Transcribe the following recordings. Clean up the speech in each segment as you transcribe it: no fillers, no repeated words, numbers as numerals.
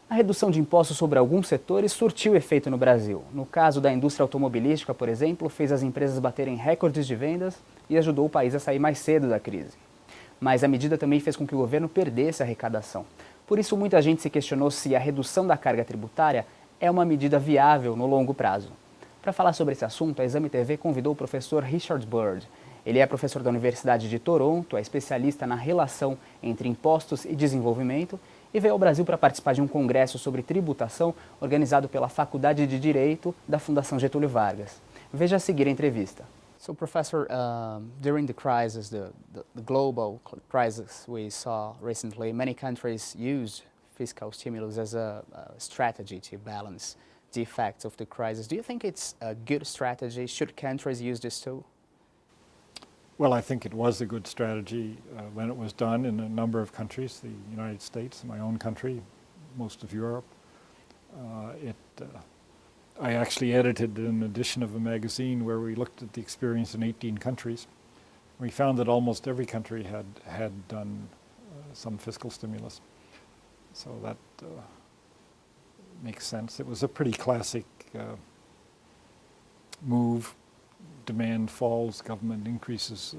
A redução de impostos sobre alguns setores surtiu efeito no Brasil. No caso da indústria automobilística, por exemplo, fez as empresas baterem recordes de vendas e ajudou o país a sair mais cedo da crise. Mas a medida também fez com que o governo perdesse a arrecadação. Por isso, muita gente se questionou se a redução da carga tributária é uma medida viável no longo prazo. Para falar sobre esse assunto, a Exame TV convidou o professor Richard Bird. Ele é professor da Universidade de Toronto, é especialista na relação entre impostos e desenvolvimento e veio ao Brasil para participar de um congresso sobre tributação organizado pela Faculdade de Direito da Fundação Getúlio Vargas. Veja a seguir a entrevista. So, Professor, during the crisis, the global crisis we saw recently, many countries used fiscal stimulus as a strategy to balance the effects of the crisis. Do you think it's a good strategy? Should countries use this tool? Well, I think it was a good strategy when it was done in a number of countries, the United States, my own country, most of Europe. I actually edited an edition of a magazine where we looked at the experience in 18 countries. We found that almost every country had done some fiscal stimulus. So that makes sense. It was a pretty classic move. Demand falls, government increases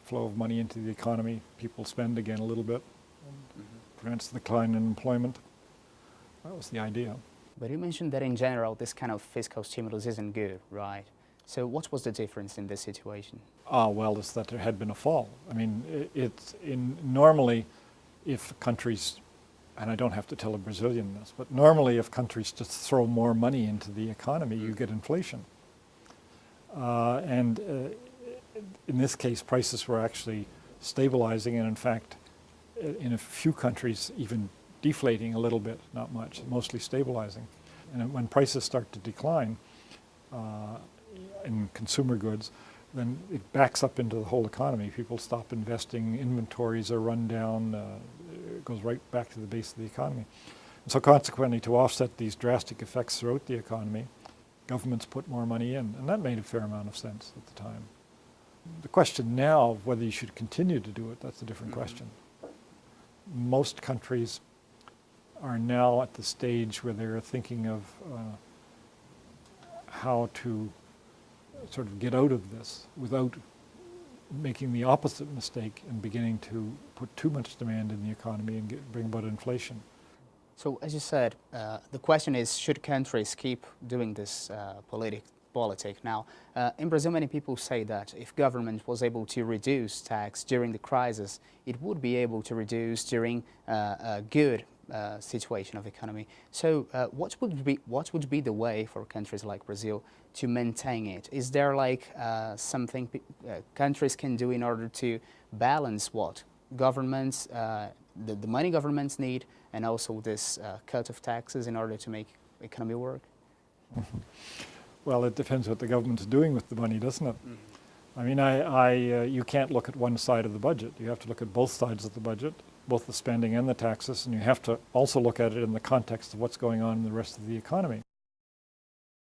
flow of money into the economy, people spend again a little bit, and prevents the decline in employment. That was the idea. But you mentioned that in general this kind of fiscal stimulus isn't good, right? So what was the difference in this situation? Well, it's that there had been a fall. I mean, normally if countries, and I don't have to tell a Brazilian this, but normally if countries just throw more money into the economy, you get inflation. In this case, prices were actually stabilizing, and in fact, in a few countries, even deflating a little bit, not much, mostly stabilizing. And when prices start to decline in consumer goods, then it backs up into the whole economy. People stop investing, inventories are run down, it goes right back to the base of the economy. And so consequently, to offset these drastic effects throughout the economy, governments put more money in, and that made a fair amount of sense at the time. The question now of whether you should continue to do it, that's a different question. Most countries are now at the stage where they're thinking of how to sort of get out of this without making the opposite mistake and beginning to put too much demand in the economy and bring about inflation. So, as you said, the question is, should countries keep doing this politic? Now, in Brazil, many people say that if government was able to reduce tax during the crisis, it would be able to reduce during a good situation of economy. So, what would be the way for countries like Brazil to maintain it? Is there like something countries can do in order to balance what governments, the money governments need, and also this cut of taxes in order to make economy work? Well, it depends what the government's doing with the money, doesn't it? I mean, you can't look at one side of the budget. You have to look at both sides of the budget, both the spending and the taxes, and you have to also look at it in the context of what's going on in the rest of the economy.